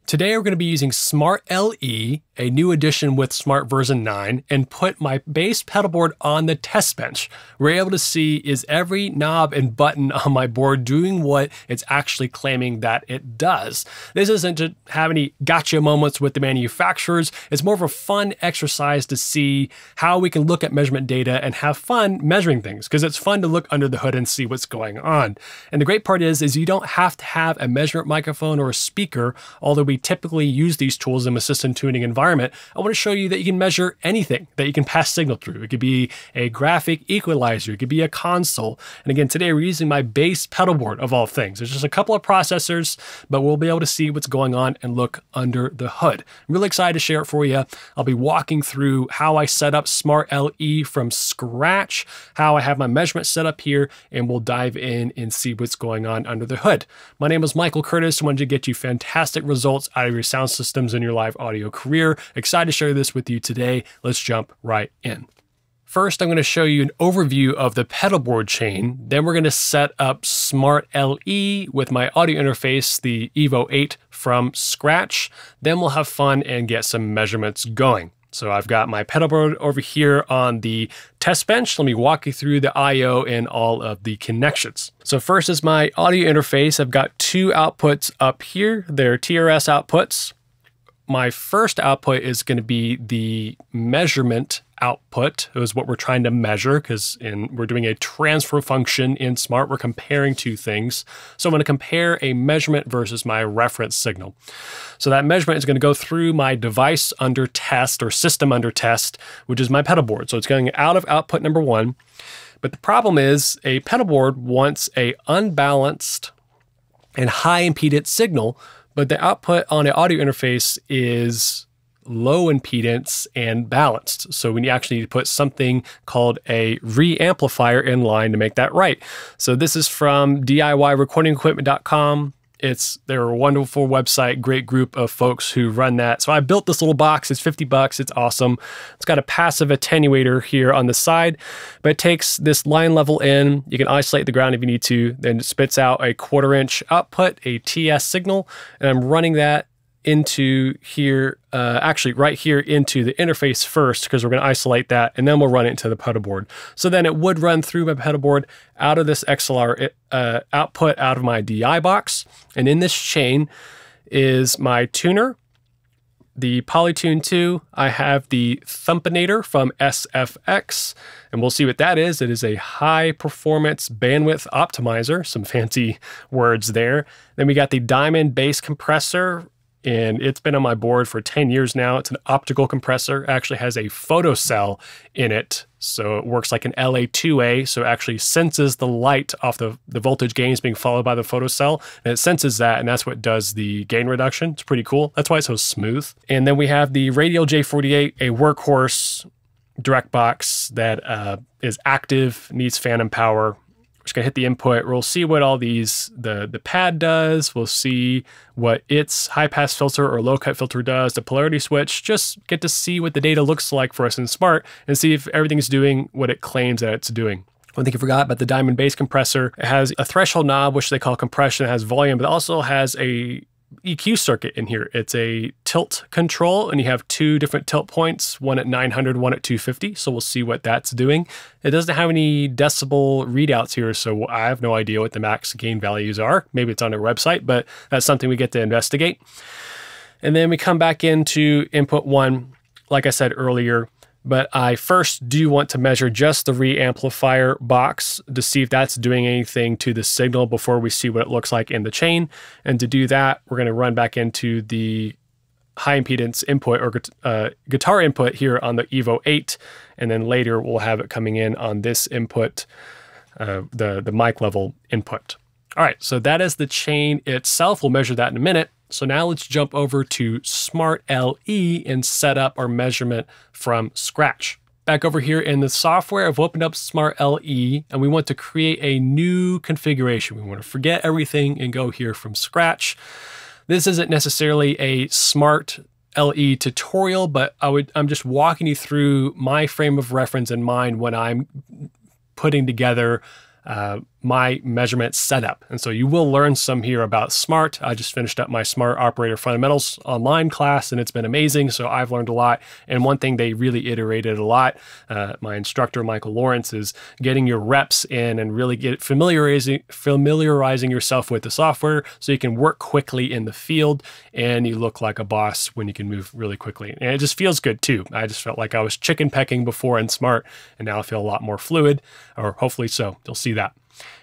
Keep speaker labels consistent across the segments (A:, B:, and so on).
A: Today we're going to be using SMAART LE, a new addition with SMAART version 9, and put my base pedal board on the test bench. We're able to see, is every knob and button on my board doing what it's actually claiming that it does. This isn't to have any gotcha moments with the manufacturers. It's more of a fun exercise to see how we can look at measurement data and have fun measuring things, because it's fun to look under the hood and see what's going on. And the great part is you don't have to have a measurement microphone or a speaker, although we typically use these tools in a system tuning environment. I want to show you that you can measure anything that you can pass signal through. It could be a graphic equalizer, it could be a console. And again, today we're using my base pedal board of all things. There's just a couple of processors, but we'll be able to see what's going on and look under the hood. I'm really excited to share it for you. I'll be walking through how I set up SMAART LE from scratch, how I have my measurement set up here, and we'll dive in and see what's going on under the hood. My name is Michael Curtis. I wanted to get you fantastic results out of your sound systems in your live audio career. Excited to share this with you today. Let's jump right in. First, I'm going to show you an overview of the pedal board chain. Then we're going to set up SMAART LE with my audio interface, the EVO 8, from scratch. Then we'll have fun and get some measurements going. So I've got my pedal board over here on the test bench. Let me walk you through the I/O and all of the connections. So first is my audio interface. I've got two outputs up here. They're TRS outputs. My first output is going to be the measurement output. It was what we're trying to measure, because we're doing a transfer function in SMAART. We're comparing two things. So I'm going to compare a measurement versus my reference signal. So that measurement is going to go through my device under test, or system under test, which is my pedal board. So it's going out of output number one. But the problem is a pedal board wants a unbalanced and high impedance signal, but the output on an audio interface is low impedance and balanced. So we actually need to put something called a reamplifier in line to make that right. So this is from DIYrecordingequipment.com. They're a wonderful website, great group of folks who run that. So I built this little box. It's 50 bucks. It's awesome. It's got a passive attenuator here on the side, but it takes this line level in. You can isolate the ground if you need to. Then it spits out a 1/4 inch output, a TS signal, and I'm running that into here, actually right here into the interface first, because we're going to isolate that, and then we'll run it into the pedal board. So then it would run through my pedal board out of this XLR output out of my DI box. And in this chain is my tuner, the Polytune 2. I have the thumpinator from SFX, and we'll see what that is. It is a high performance bandwidth optimizer, some fancy words there. Then we got the Diamond bass compressor, and it's been on my board for 10 years now. It's an optical compressor. It actually has a photocell in it, so it works like an LA2A, so it actually senses the light off the voltage gains being followed by the photocell, and it senses that, and that's what does the gain reduction. It's pretty cool. That's why it's so smooth. And then we have the Radial J48, a workhorse direct box that is active, needs phantom power. Just gonna hit the input. We'll see what all these, the pad does. We'll see what its high pass filter or low cut filter does, the polarity switch. Just get to see what the data looks like for us in SMAART and see if everything's doing what it claims that it's doing. One thing I forgot about the Diamond bass compressor, it has a threshold knob, which they call compression. It has volume, but it also has a EQ circuit in here. It's a tilt control, and you have two different tilt points, one at 900, one at 250. So we'll see what that's doing. It doesn't have any decibel readouts here, so I have no idea what the max gain values are. Maybe it's on their website, but that's something we get to investigate. And then we come back into input one, like I said earlier, but I first do want to measure just the reamplifier box to see if that's doing anything to the signal before we see what it looks like in the chain. And to do that, we're going to run back into the high impedance input, or guitar input here on the EVO 8. And then later we'll have it coming in on this input, the mic level input. All right, so that is the chain itself. We'll measure that in a minute. So now let's jump over to SMAART LE and set up our measurement from scratch. Back over here in the software, I've opened up SMAART LE, and we want to create a new configuration. We want to forget everything and go here from scratch. This isn't necessarily a SMAART LE tutorial, but I'm just walking you through my frame of reference in mind when I'm putting together my measurement setup. And so you will learn some here about SMAART. I just finished up my SMAART Operator Fundamentals online class, and it's been amazing. So I've learned a lot. And one thing they really iterated a lot, my instructor, Michael Lawrence, is getting your reps in and really familiarizing yourself with the software so you can work quickly in the field and you look like a boss when you can move really quickly. And it just feels good too. I just felt like I was chicken pecking before in SMAART, and now I feel a lot more fluid, or hopefully so. You'll see that.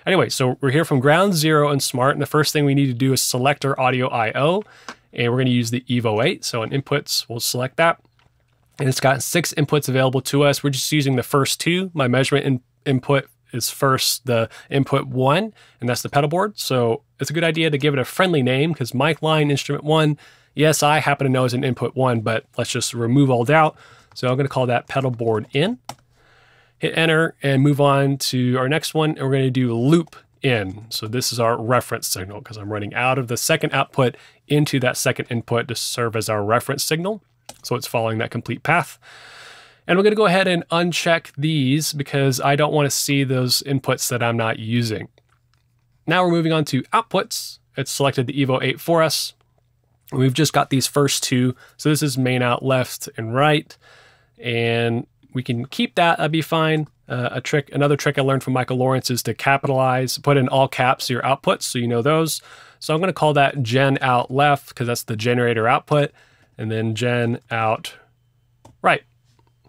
A: Anyway, so we're here from ground zero in SMAART, and the first thing we need to do is select our audio I/O, and we're going to use the EVO 8. So in inputs, we'll select that, and it's got 6 inputs available to us. We're just using the first 2. My measurement input is first the input 1, and that's the pedal board. So it's a good idea to give it a friendly name, because mic line instrument 1, yes, I happen to know is an input 1, but let's just remove all doubt. So I'm going to call that pedal board in. Hit enter and move on to our next one, and we're going to do loop in. So this is our reference signal, because I'm running out of the second output into that second input to serve as our reference signal. So it's following that complete path. And we're going to go ahead and uncheck these because I don't want to see those inputs that I'm not using. Now we're moving on to outputs. It's selected the EVO 8 for us. We've just got these first 2. So this is main out left and right. And we can keep that, that'd be fine. Another trick I learned from Michael Lawrence is to capitalize, put in all caps your outputs so you know those. So I'm going to call that gen out left because that's the generator output, and then gen out right.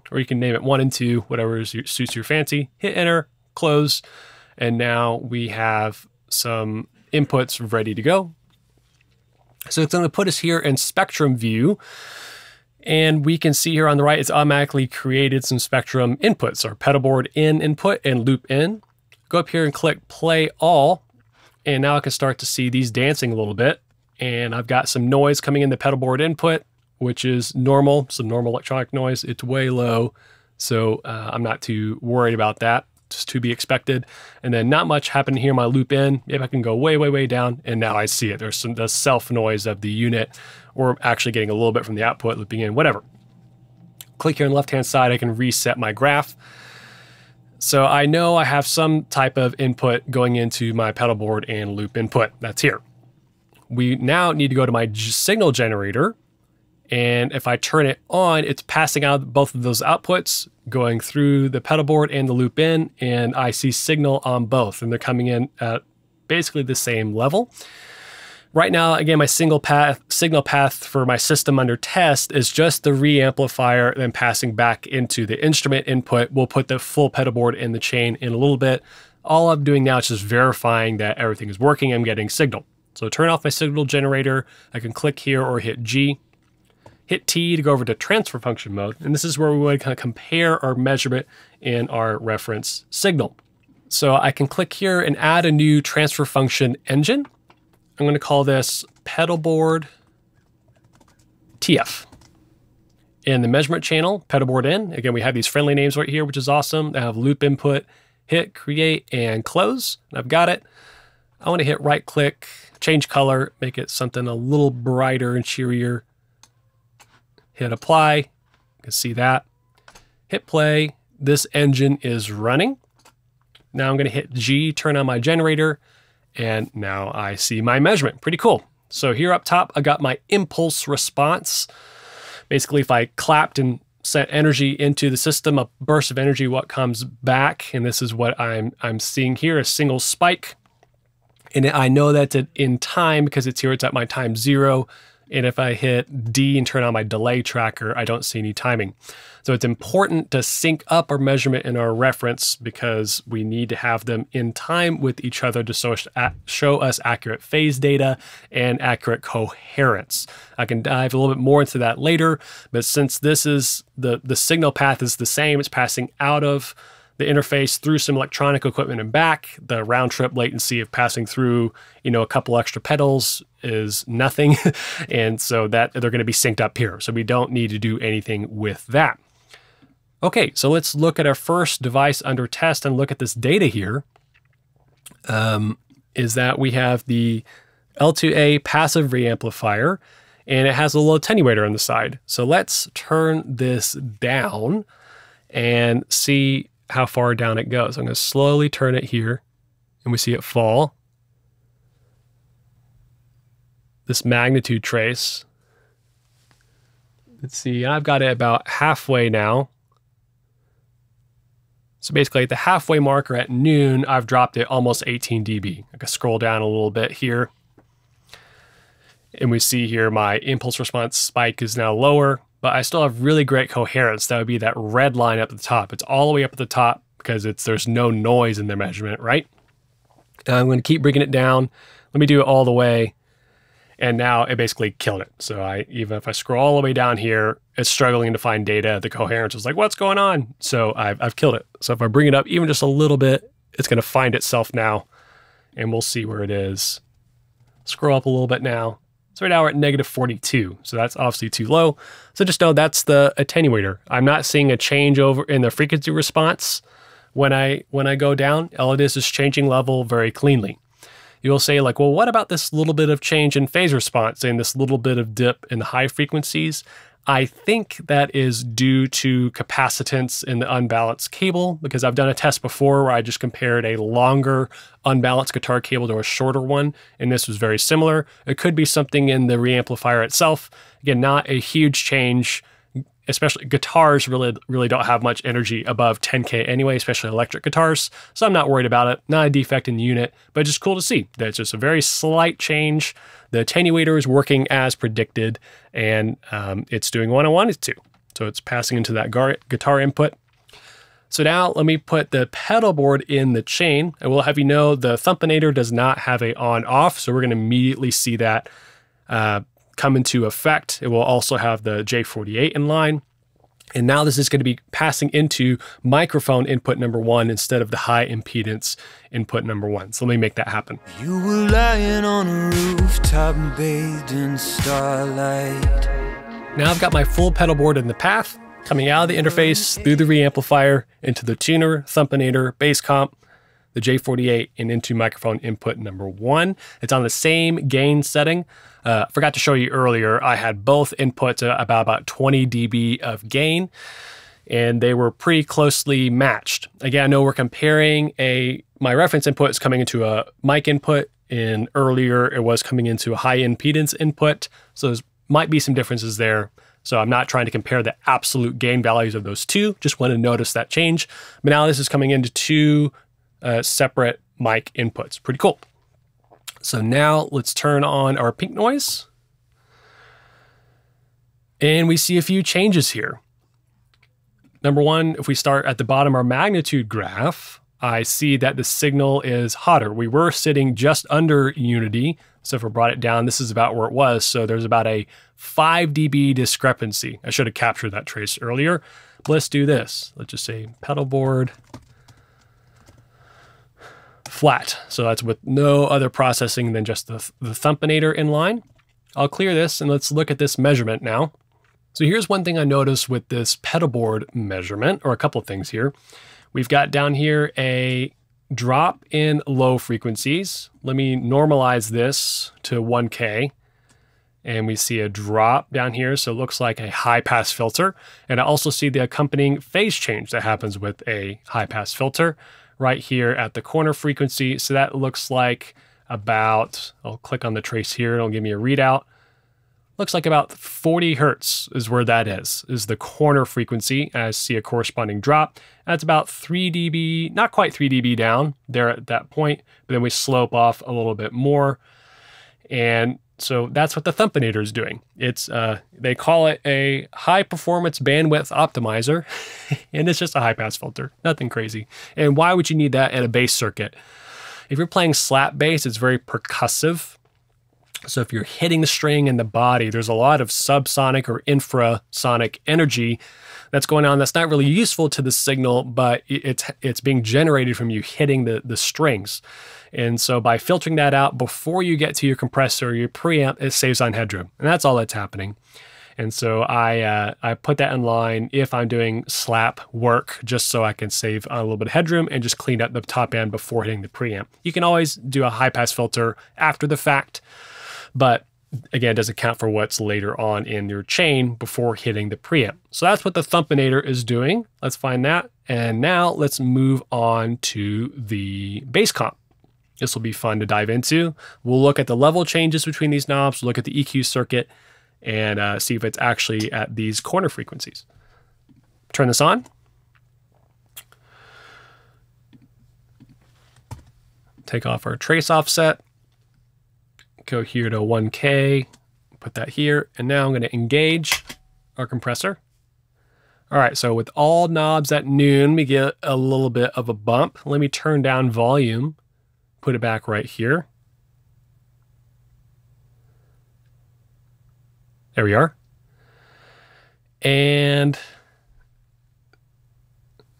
A: Or you can name it 1 and 2, whatever suits your fancy. Hit enter, close, and now we have some inputs ready to go. So it's going to put us here in spectrum view. And we can see here on the right, it's automatically created some spectrum inputs, our pedal board in input and loop in. Go up here and click play all. And now I can start to see these dancing a little bit. And I've got some noise coming in the pedal board input, which is normal, some normal electronic noise. It's way low, so I'm not too worried about that. Just to be expected. And then not much happened here in my loop in. Maybe I can go way, way, way down, and now I see it. There's the self noise of the unit, or actually getting a little bit from the output, looping in, whatever. Click here on the left-hand side, I can reset my graph. So I know I have some type of input going into my pedal board and loop input. That's here. We now need to go to my signal generator. And if I turn it on, it's passing out both of those outputs, going through the pedal board and the loop in, and I see signal on both, and they're coming in at basically the same level. Right now, again, my signal path for my system under test is just the reamplifier, then passing back into the instrument input. We'll put the full pedal board in the chain in a little bit. All I'm doing now is just verifying that everything is working. I'm getting signal. So turn off my signal generator. I can click here or hit G. Hit T to go over to transfer function mode. And this is where we want to kind of compare our measurement and our reference signal. So I can click here and add a new transfer function engine. I'm going to call this Pedalboard TF. In the measurement channel, Pedalboard in. Again, we have these friendly names right here, which is awesome. I have loop input, hit create and close. I've got it. I want to hit right click, change color, make it something a little brighter and cheerier. Hit apply, you can see that. Hit play, this engine is running. Now I'm gonna hit G, turn on my generator, and now I see my measurement, pretty cool. So here up top, I got my impulse response. Basically, if I clapped and sent energy into the system, a burst of energy, what comes back, and this is what I'm seeing here, a single spike. And I know that's in time because it's here, it's at my time 0. And if I hit D and turn on my delay tracker, I don't see any timing. So it's important to sync up our measurement and our reference because we need to have them in time with each other to show us accurate phase data and accurate coherence. I can dive a little bit more into that later, but since this is the signal path is the same, it's passing out of the interface through some electronic equipment and back. The round trip latency of passing through, a couple extra pedals is nothing. And so that they're going to be synced up here. So we don't need to do anything with that. Okay, so let's look at our first device under test and look at this data here. Is that we have the L2A passive reamplifier, and it has a little attenuator on the side. So let's turn this down and see how far down it goes. I'm going to slowly turn it here. and we see it fall. This magnitude trace. Let's see, I've got it about halfway now. So basically at the halfway marker at noon, I've dropped it almost 18 dB. I can scroll down a little bit here. And we see here my impulse response spike is now lower, but I still have really great coherence. That would be that red line up at the top. It's all the way up at the top because there's no noise in the measurement, right? And I'm going to keep bringing it down. Let me do it all the way. And now it basically killed it. So even if I scroll all the way down here, it's struggling to find data. The coherence is like, what's going on? So I've killed it. So if I bring it up even just a little bit, it's going to find itself now. And we'll see where it is. Scroll up a little bit now. So right now we're at -42. So that's obviously too low. So just know that's the attenuator. I'm not seeing a change over in the frequency response when I go down. All it is changing level very cleanly. You'll say like, well, what about this little bit of change in phase response and this little bit of dip in the high frequencies? I think that is due to capacitance in the unbalanced cable, because I've done a test before where I just compared a longer unbalanced guitar cable to a shorter one, and this was very similar. It could be something in the reamplifier itself. Again, not a huge change. Especially guitars really don't have much energy above 10K anyway, especially electric guitars. So I'm not worried about it. Not a defect in the unit, but just cool to see that it's just a very slight change. The attenuator is working as predicted, and it's doing what I want it to. So it's passing into that guitar input. So now let me put the pedal board in the chain. I will have you know the thumpinator does not have a on-off, so we're going to immediately see that come into effect. It will also have the J48 in line. And now this is going to be passing into microphone input number 1 instead of the high impedance input number 1. So let me make that happen.
B: You were lying on a rooftop bathed in starlight.
A: Now I've got my full pedal board in the path, coming out of the interface through the reamplifier into the tuner, thumpinator, bass comp, the J48, and into microphone input number 1. It's on the same gain setting. Forgot to show you earlier, I had both inputs about 20 dB of gain, and they were pretty closely matched. Again, I know we're comparing my reference input is coming into a mic input, and earlier it was coming into a high impedance input. So there might be some differences there. So I'm not trying to compare the absolute gain values of those two, just want to notice that change. But now this is coming into two separate mic inputs. Pretty cool. So now let's turn on our pink noise. And we see a few changes here. Number one, if we start at the bottom of our magnitude graph, I see that the signal is hotter. We were sitting just under unity. So if we brought it down, this is about where it was. So there's about a 5 dB discrepancy. I should have captured that trace earlier. But let's do this. Let's just say Pedalboard flat. So that's with no other processing than just the thumpinator in line. I'll clear this and let's look at this measurement now. So here's one thing I noticed with this pedalboard measurement, or a couple of things here. We've got down here a drop in low frequencies. Let me normalize this to 1K. And we see a drop down here. So it looks like a high pass filter. And I also see the accompanying phase change that happens with a high pass filter right here at the corner frequency. So that looks like about, I'll click on the trace here, it'll give me a readout. Looks like about 40 Hertz is where that is the corner frequency. I see a corresponding drop. That's about 3 dB, not quite 3 dB down there at that point, but then we slope off a little bit more. And so that's what the thumpinator is doing. It's they call it a high performance bandwidth optimizer, and it's just a high pass filter, nothing crazy. And why would you need that in a bass circuit? If you're playing slap bass, it's very percussive. So if you're hitting the string and the body, there's a lot of subsonic or infrasonic energy that's going on that's not really useful to the signal, but it's being generated from you hitting the strings. And so by filtering that out before you get to your compressor or your preamp, it saves on headroom. And that's all that's happening. And so I put that in line if I'm doing slap work, just so I can save a little bit of headroom and just clean up the top end before hitting the preamp. You can always do a high pass filter after the fact, but again, it doesn't count for what's later on in your chain before hitting the preamp. So that's what the thumpinator is doing. Let's find that. And now let's move on to the bass comp. This will be fun to dive into. We'll look at the level changes between these knobs, look at the EQ circuit, and see if it's actually at these corner frequencies. Turn this on. Take off our trace offset. Go here to 1K, put that here, and now I'm going to engage our compressor. All right, so with all knobs at noon, we get a little bit of a bump. Let me turn down volume, put it back right here. There we are. And,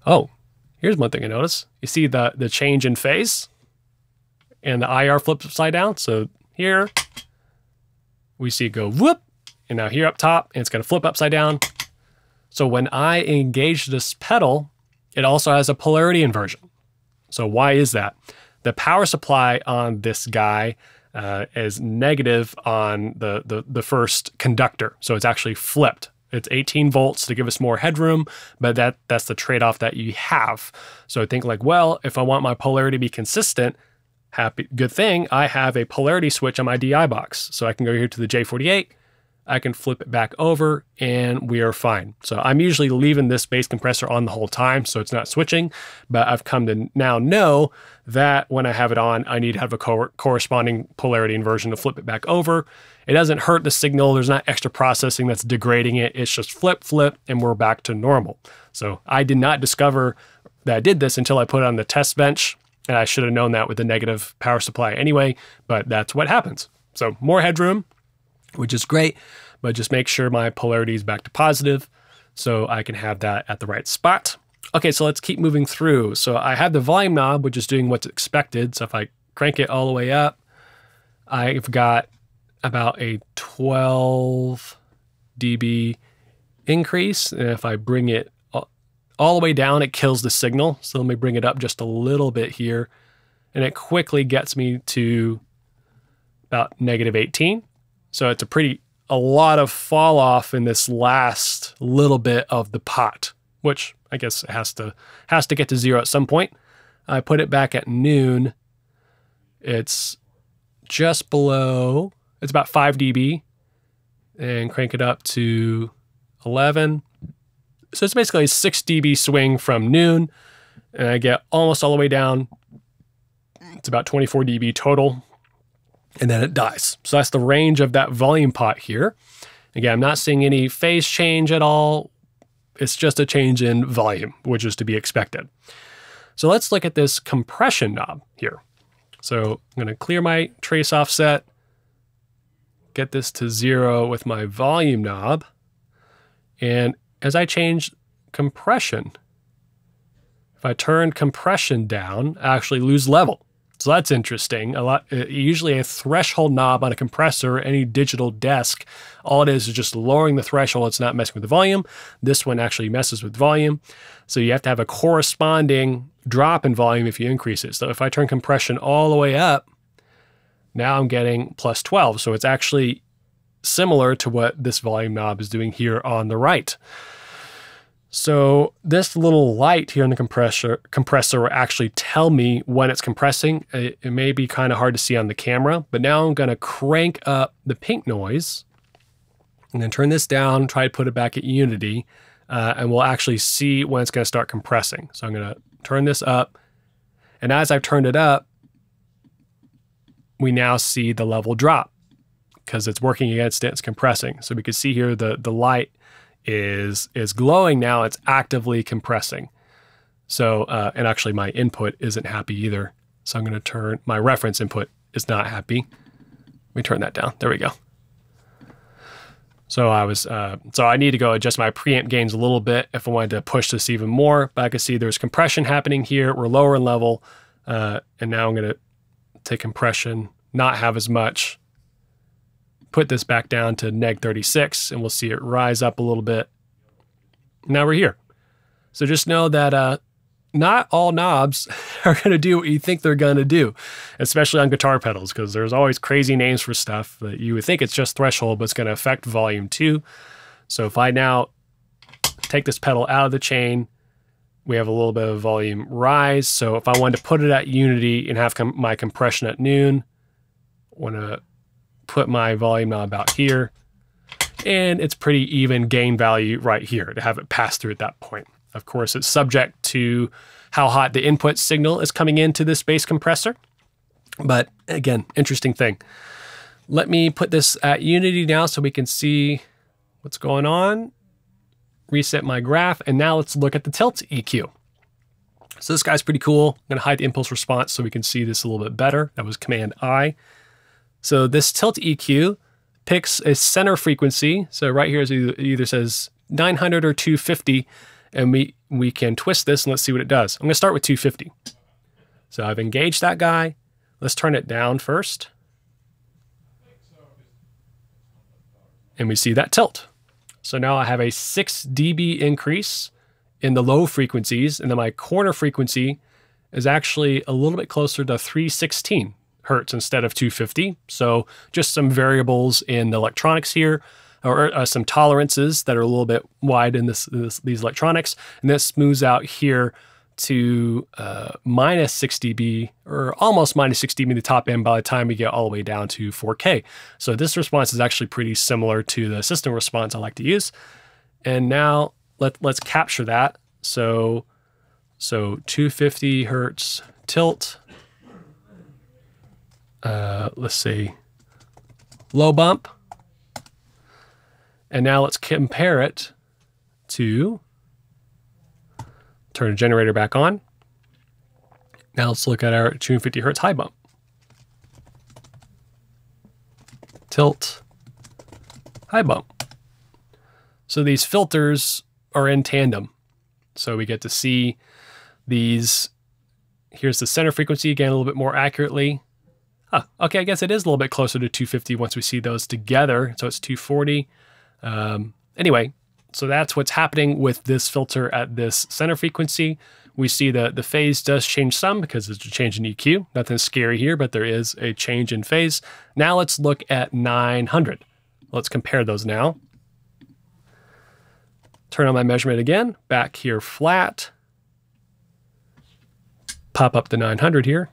A: oh, here's one thing I notice. You see the change in phase? And the IR flips upside down. So here we see it go whoop, and now here up top, and it's going to flip upside down. So when I engage this pedal, it also has a polarity inversion. So why is that? The power supply on this guy is negative on the first conductor. So it's actually flipped. It's 18 volts to give us more headroom, but that's the trade-off that you have. So think like, well, if I want my polarity to be consistent, good thing, I have a polarity switch on my DI box. So I can go here to the J48, I can flip it back over, and we are fine. So I'm usually leaving this bass compressor on the whole time, so it's not switching, but I've come to now know that when I have it on, I need to have a corresponding polarity inversion to flip it back over. It doesn't hurt the signal. There's not extra processing that's degrading it. It's just flip, flip, and we're back to normal. So I did not discover that I did this until I put it on the test bench, and I should have known that with the negative power supply anyway, but that's what happens. So more headroom, which is great, but just make sure my polarity is back to positive so I can have that at the right spot. Okay, so let's keep moving through. So I have the volume knob, which is doing what's expected. So if I crank it all the way up, I've got about a 12 dB increase. And if I bring it all the way down, it kills the signal. So let me bring it up just a little bit here. And it quickly gets me to about -18. So it's a lot of fall off in this last little bit of the pot, which I guess it has to get to 0 at some point. I put it back at noon. It's just below, it's about 5 dB, and crank it up to 11. So it's basically a 6 dB swing from noon, and I get almost all the way down. It's about 24 dB total, and then it dies. So that's the range of that volume pot here. Again, I'm not seeing any phase change at all. It's just a change in volume, which is to be expected. So let's look at this compression knob here. So I'm going to clear my trace offset, get this to 0 with my volume knob, and as I change compression, if I turn compression down, I actually lose level. So that's interesting. Usually a threshold knob on a compressor, any digital desk, all it is just lowering the threshold. It's not messing with the volume. This one actually messes with volume. So you have to have a corresponding drop in volume if you increase it. So if I turn compression all the way up, now I'm getting +12. So it's actually similar to what this volume knob is doing here on the right. So this little light here in the compressor will actually tell me when it's compressing. It may be kind of hard to see on the camera, but now I'm going to crank up the pink noise and then turn this down, try to put it back at unity, and we'll actually see when it's going to start compressing. So I'm going to turn this up, and as I've turned it up, we now see the level drop because it's working against it, it's compressing. So we can see here the light is glowing now, it's actively compressing. So, and actually my input isn't happy either. So I'm gonna turn, my reference input is not happy. Let me turn that down, there we go. So I need to go adjust my preamp gains a little bit if I wanted to push this even more, but I can see there's compression happening here, we're lower in level, and now I'm gonna take compression, not have as much, put this back down to -36, and we'll see it rise up a little bit. Now we're here. So just know that not all knobs are going to do what you think they're going to do, especially on guitar pedals, because there's always crazy names for stuff that you would think it's just threshold, but it's going to affect volume too. So if I now take this pedal out of the chain, we have a little bit of volume rise. So if I wanted to put it at unity and have my compression at noon, I want to put my volume knob about here, and it's pretty even gain value right here to have it pass through at that point. Of course, it's subject to how hot the input signal is coming into this bass compressor. But again, interesting thing. Let me put this at unity now so we can see what's going on. Reset my graph, and now let's look at the tilt EQ. So this guy's pretty cool. I'm gonna hide the impulse response so we can see this a little bit better. That was Command I. So this tilt EQ picks a center frequency. So right here it either says 900 or 250, and we can twist this and let's see what it does. I'm gonna start with 250. So I've engaged that guy. Let's turn it down first. And we see that tilt. So now I have a 6 dB increase in the low frequencies, and then my corner frequency is actually a little bit closer to 316 hertz instead of 250. So just some variables in the electronics here, or some tolerances that are a little bit wide in these electronics, and this smooths out here to minus 6 dB, or almost minus 6 dB in the top end by the time we get all the way down to 4K. So this response is actually pretty similar to the system response I like to use. And now let's capture that. So 250 hertz tilt. Let's see, low bump. And now let's compare it to, turn the generator back on. Now let's look at our 250 hertz high bump. Tilt, high bump. So these filters are in tandem. So we get to see these. Here's the center frequency again a little bit more accurately. Okay, I guess it is a little bit closer to 250 once we see those together. So it's 240. Anyway, so that's what's happening with this filter at this center frequency. We see that the phase does change some because it's a change in EQ. Nothing scary here, but there is a change in phase. Now let's look at 900. Let's compare those now. Turn on my measurement again, back here flat. Pop up the 900 here.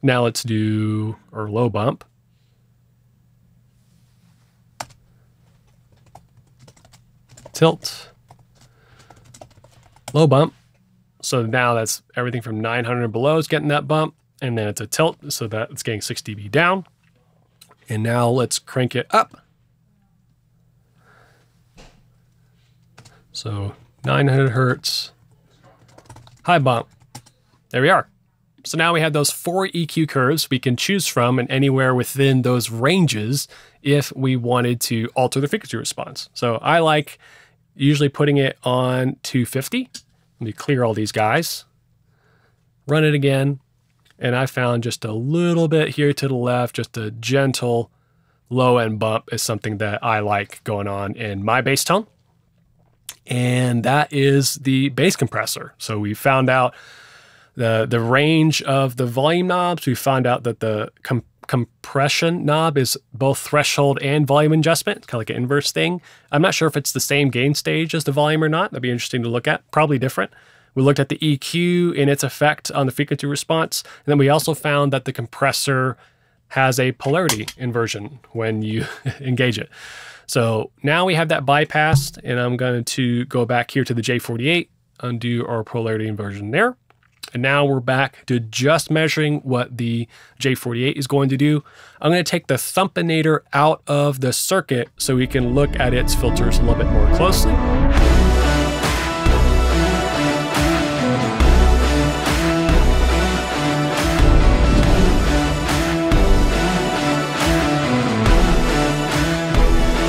A: Now let's do our low bump. Tilt, low bump. So now that's everything from 900 and below is getting that bump, and then it's a tilt, so that it's getting 6 dB down. And now let's crank it up. So 900 hertz, high bump. There we are. So now we have those 4 EQ curves we can choose from, and anywhere within those ranges if we wanted to alter the frequency response. So I like usually putting it on 250. Let me clear all these guys. Run it again. And I found just a little bit here to the left, just a gentle low end bump is something that I like going on in my bass tone. And that is the bass compressor. So we found out the range of the volume knobs. We found out that the compression knob is both threshold and volume adjustment. It's kind of like an inverse thing. I'm not sure if it's the same gain stage as the volume or not. That'd be interesting to look at. Probably different. We looked at the EQ and its effect on the frequency response. And then we also found that the compressor has a polarity inversion when you engage it. So now we have that bypassed, and I'm going to go back here to the J48, undo our polarity inversion there. And now we're back to just measuring what the J48 is going to do. I'm going to take the thumpinator out of the circuit so we can look at its filters a little bit more closely.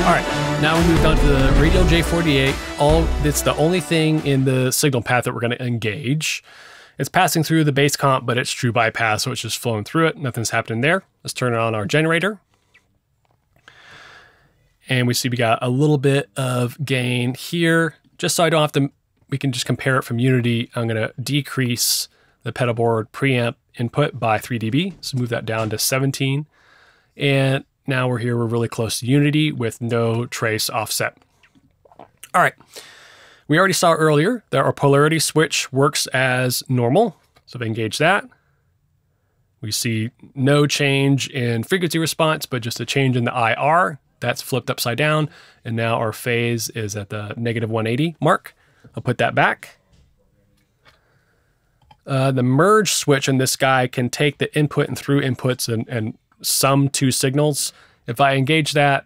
A: All right, now we moved on to the radial J48. It's the only thing in the signal path that we're going to engage. It's passing through the bass comp, but it's true bypass, so it's just flowing through it. Nothing's happening there. Let's turn on our generator. And we see we got a little bit of gain here. Just so I don't have to, we can just compare it from Unity. I'm gonna decrease the Pedalboard preamp input by 3 dB. So move that down to 17. And now we're here, we're really close to Unity with no trace offset. All right. We already saw earlier that our polarity switch works as normal. So if I engage that, we see no change in frequency response, but just a change in the IR. That's flipped upside down. And now our phase is at the -180 mark. I'll put that back. The merge switch in this guy can take the input and through inputs and sum two signals. If I engage that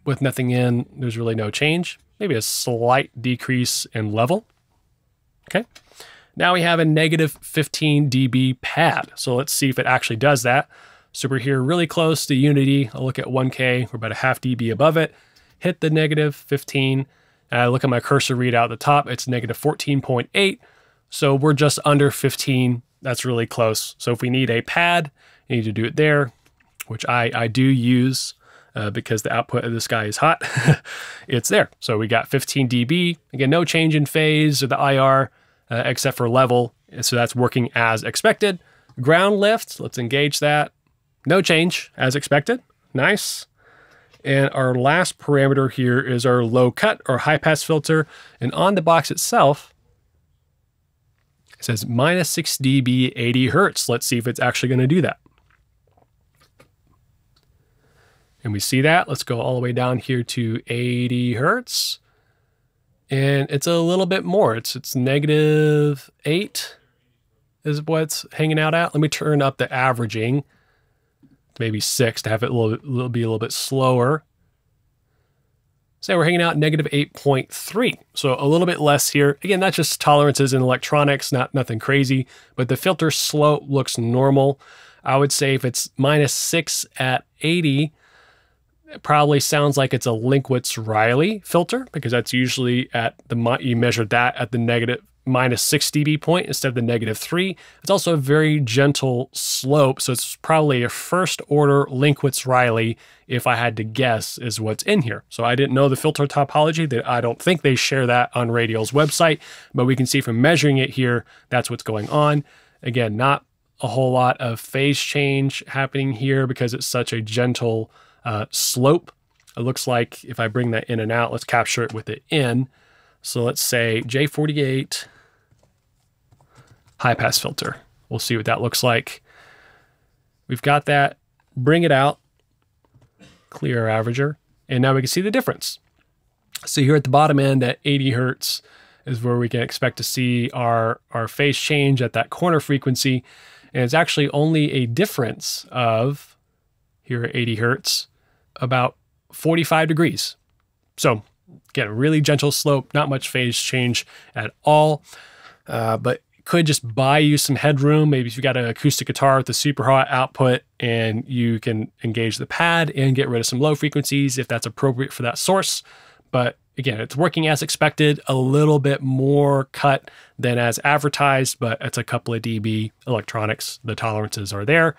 A: with nothing in, there's really no change. Maybe a slight decrease in level. Okay. Now we have a -15 dB pad. So let's see if it actually does that. So we're here really close to unity. I'll look at 1K. We're about a half dB above it. Hit the -15. And I look at my cursor readout at the top. It's -14.8. So we're just under 15. That's really close. So if we need a pad, you need to do it there, which I do use because the output of this guy is hot. It's there. So we got 15 dB. Again, no change in phase or the IR except for level. So that's working as expected. Ground lift, let's engage that. No change as expected. Nice. And our last parameter here is our low cut or high pass filter. And on the box itself, it says -6 dB, 80 Hertz. Let's see if it's actually going to do that. And we see that. Let's go all the way down here to 80 Hertz. And it's a little bit more. It's -8 is what's hanging out at. Let me turn up the averaging. Maybe 6 to have it be a little bit slower. Say we're hanging out -8.3. So a little bit less here. Again, that's just tolerances in electronics, nothing crazy, but the filter slope looks normal. I would say if it's -6 at 80, it probably sounds like it's a Linkwitz-Riley filter because that's usually at you measured that at the -6 dB point instead of the -3. It's also a very gentle slope, so it's probably a first order Linkwitz-Riley, if I had to guess, is what's in here. So I didn't know the filter topology. That I don't think they share that on Radial's website, but we can see from measuring it here, that's what's going on. Again, not a whole lot of phase change happening here because it's such a gentle slope. It looks like if I bring that in and out, let's capture it with the in. So let's say J48 high pass filter. We'll see what that looks like. We've got that. Bring it out. Clear our averager. And now we can see the difference. So here at the bottom end at 80 Hertz is where we can expect to see our phase change at that corner frequency. And it's actually only a difference of, here at 80 Hertz, about 45 degrees. So again, a really gentle slope, not much phase change at all, but could just buy you some headroom. Maybe if you got an acoustic guitar with a super hot output and you can engage the pad and get rid of some low frequencies if that's appropriate for that source. But again, it's working as expected, a little bit more cut than as advertised, but it's a couple of dB electronics. The tolerances are there,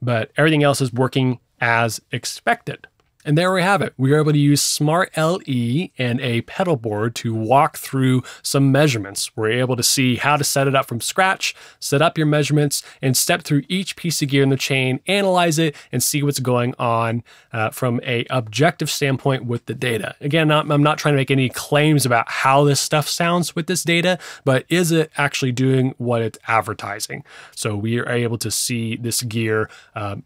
A: but everything else is working as expected. And there we have it. We were able to use SMAART LE and a Pedalboard to walk through some measurements. We're able to see how to set it up from scratch, set up your measurements, and step through each piece of gear in the chain, analyze it, and see what's going on from an objective standpoint with the data. Again, I'm not trying to make any claims about how this stuff sounds with this data, but is it actually doing what it's advertising? So we are able to see this gear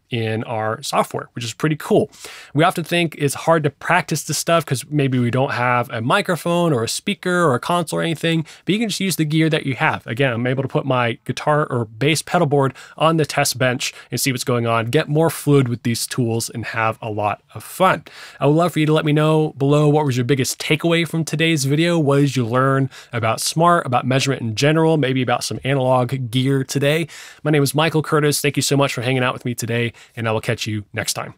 A: in our software, which is pretty cool. We often think it's hard to practice this stuff because maybe we don't have a microphone or a speaker or a console or anything, but you can just use the gear that you have. Again, I'm able to put my guitar or bass pedal board on the test bench and see what's going on, get more fluid with these tools, and have a lot of fun. I would love for you to let me know below what was your biggest takeaway from today's video. What did you learn about SMAART, about measurement in general, maybe about some analog gear today? My name is Michael Curtis. Thank you so much for hanging out with me today, and I will catch you next time.